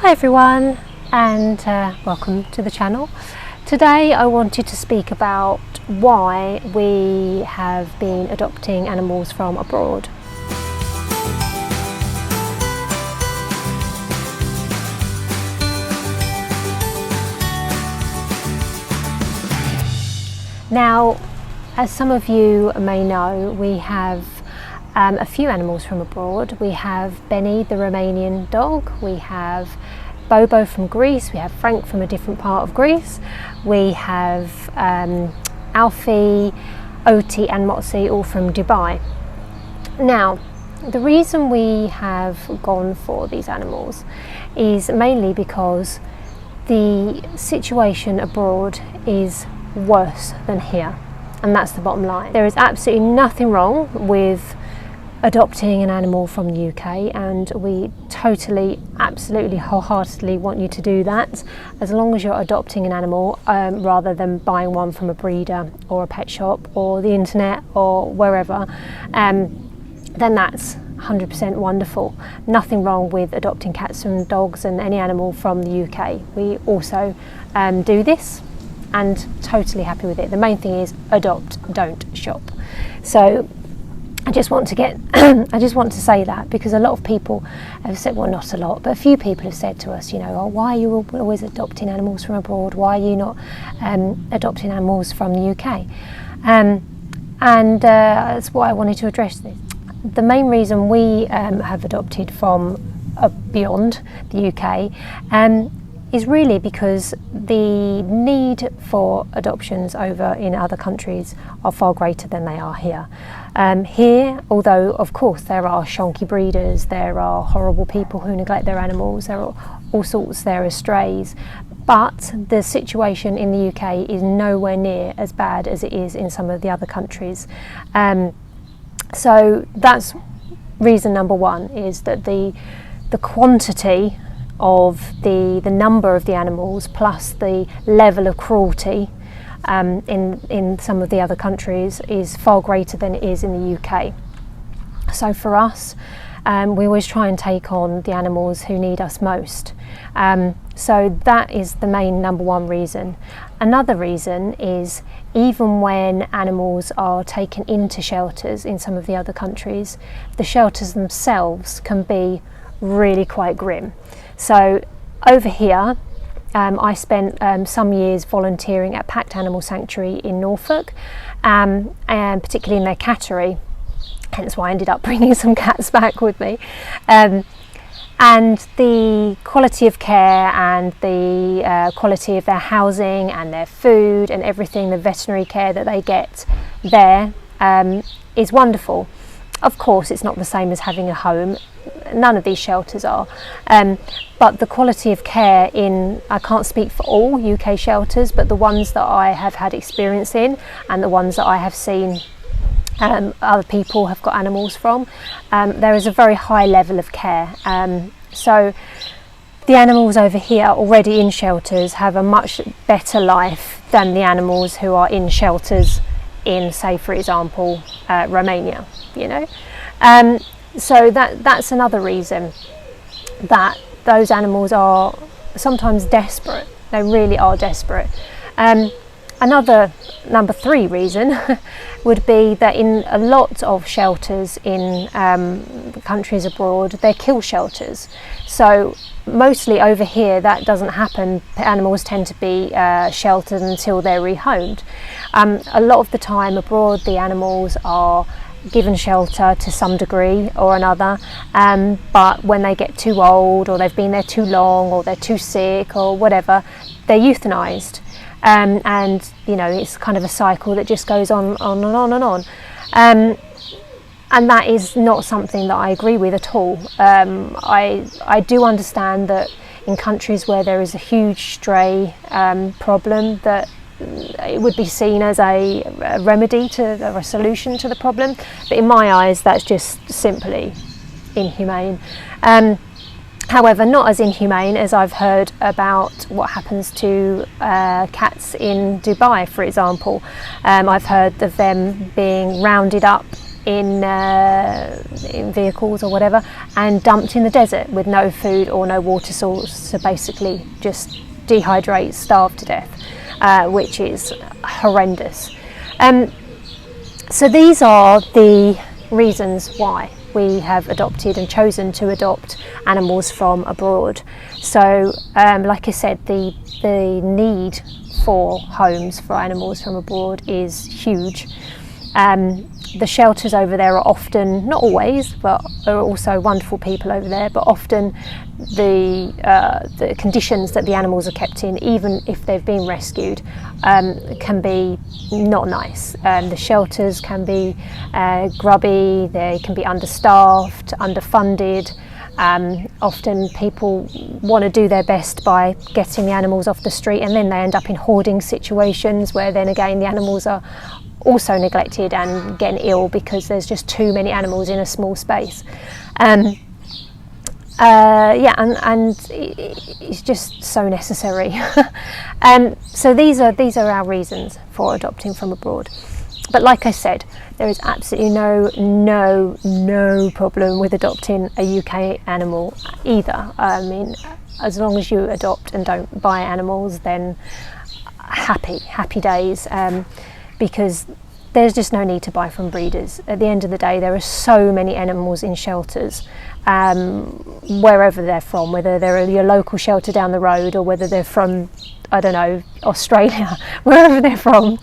Hi everyone, and welcome to the channel. Today I wanted to speak about why we have been adopting animals from abroad. Now, as some of you may know, we have a few animals from abroad. We have Benny, the Romanian dog. We have Bobo from Greece. We have Frank from a different part of Greece. We have Alfie, Oti and Motsi, all from Dubai. Now, the reason we have gone for these animals is mainly because the situation abroad is worse than here, and that's the bottom line. There is absolutely nothing wrong with adopting an animal from the UK, and we totally, absolutely, wholeheartedly want you to do that, as long as you're adopting an animal rather than buying one from a breeder or a pet shop or the internet or wherever, then that's 100% wonderful. Nothing wrong with adopting cats and dogs and any animal from the UK. We also do this and totally happy with it. The main thing is adopt, don't shop. So I just want to say that, because a lot of people have said, well, not a lot, but a few people have said to us, you know, oh, why are you always adopting animals from abroad? Why are you not adopting animals from the UK? That's why I wanted to address this. The main reason we have adopted from beyond the UK is really because the need for adoptions over in other countries are far greater than they are here. Here, although of course there are shonky breeders, there are horrible people who neglect their animals, there are all sorts, there are strays, but the situation in the UK is nowhere near as bad as it is in some of the other countries. So that's reason number one, is that the quantity of the number of the animals plus the level of cruelty in some of the other countries is far greater than it is in the UK. So for us, we always try and take on the animals who need us most. So that is the main number one reason. Another reason is, even when animals are taken into shelters in some of the other countries, the shelters themselves can be really quite grim. So over here, I spent some years volunteering at Packed Animal Sanctuary in Norfolk, and particularly in their cattery, hence why I ended up bringing some cats back with me. And the quality of care and the quality of their housing and their food and everything, the veterinary care that they get there is wonderful. Of course, it's not the same as having a home. None of these shelters are. But the quality of care I can't speak for all UK shelters, but the ones that I have had experience in and the ones that I have seen other people have got animals from, there is a very high level of care. So the animals over here already in shelters have a much better life than the animals who are in shelters in, say, for example, Romania, you know. So that's another reason that those animals are sometimes desperate. They really are desperate. Another number three reason would be that in a lot of shelters in countries abroad, they're kill shelters. So mostly over here that doesn't happen. Animals tend to be sheltered until they're rehomed. A lot of the time abroad, the animals are given shelter to some degree or another, but when they get too old, or they've been there too long, or they're too sick or whatever, they're euthanized. And you know, it's kind of a cycle that just goes on and on and on. And that is not something that I agree with at all. I do understand that in countries where there is a huge stray problem, that it would be seen as a remedy or a solution to the problem, but in my eyes that's just simply inhumane. However, not as inhumane as I've heard about what happens to cats in Dubai, for example. I've heard of them being rounded up in vehicles or whatever, and dumped in the desert with no food or no water source, so basically just dehydrate, starve to death, which is horrendous. So these are the reasons why we have adopted and chosen to adopt animals from abroad. So like I said, the need for homes for animals from abroad is huge. The shelters over there are often, not always, but are also wonderful people over there, but often the conditions that the animals are kept in, even if they've been rescued, can be not nice. The shelters can be grubby, they can be understaffed, underfunded. Often people want to do their best by getting the animals off the street, and then they end up in hoarding situations where then again the animals are also neglected and getting ill because there's just too many animals in a small space. And it's just so necessary. So these are our reasons for adopting from abroad. But like I said, there is absolutely no problem with adopting a UK animal either. I mean, as long as you adopt and don't buy animals, then happy days. Because there's just no need to buy from breeders. At the end of the day, there are so many animals in shelters, wherever they're from, whether they're your local shelter down the road or whether they're from, I don't know, Australia, wherever they're from,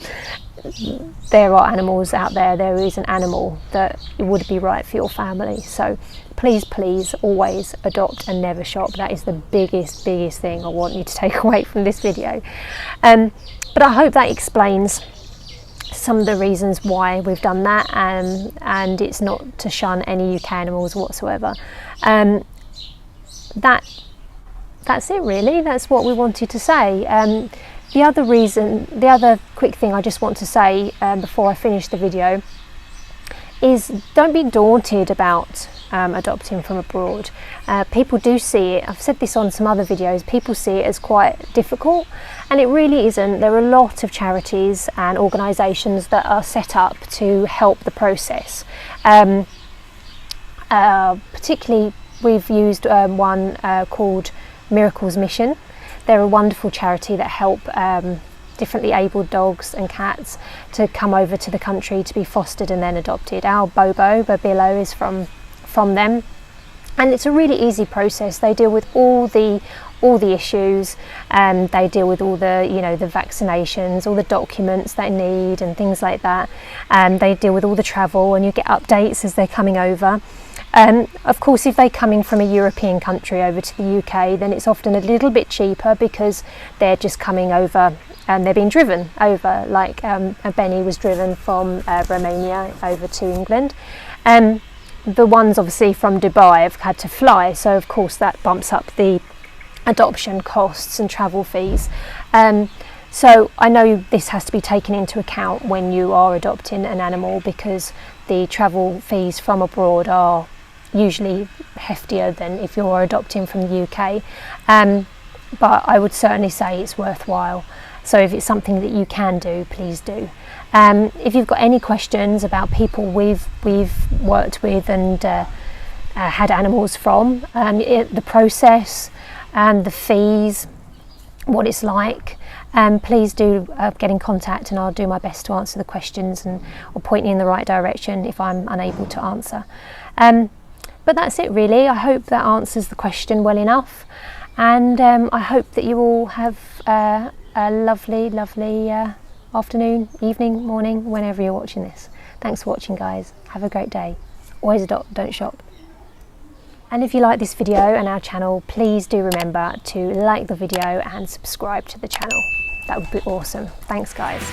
there are animals out there. There is an animal that would be right for your family. So please always adopt and never shop. That is the biggest thing I want you to take away from this video. But I hope that explains some of the reasons why we've done that, and it's not to shun any UK animals whatsoever. That's it really. That's what we wanted to say. The other quick thing I just want to say before I finish the video is don't be daunted about adopting from abroad. People do see it, I've said this on some other videos, people see it as quite difficult, and it really isn't. There are a lot of charities and organisations that are set up to help the process. Particularly we've used one called Miracles Mission. They're a wonderful charity that help differently abled dogs and cats to come over to the country to be fostered and then adopted. Our Bobillo is from them, and it's a really easy process. They deal with all the issues, and they deal with all the the vaccinations, all the documents they need and things like that, and they deal with all the travel, and you get updates as they're coming over. Of course, if they're coming from a European country over to the UK, then it's often a little bit cheaper because they're just coming over and they're being driven over, like Benny was driven from Romania over to England. The ones obviously from Dubai have had to fly, so of course that bumps up the adoption costs and travel fees. So I know this has to be taken into account when you are adopting an animal, because the travel fees from abroad are usually heftier than if you're adopting from the UK. But I would certainly say it's worthwhile. So if it's something that you can do, please do. If you've got any questions about people we've worked with and had animals from, the process and the fees, what it's like, please do get in contact, and I'll do my best to answer the questions or point you in the right direction if I'm unable to answer. But that's it really. I hope that answers the question well enough, and I hope that you all have a lovely afternoon, evening, morning, whenever you're watching this. Thanks for watching, guys. Have a great day. Always adopt, don't shop. And if you like this video and our channel, please do remember to like the video and subscribe to the channel. That would be awesome. Thanks, guys.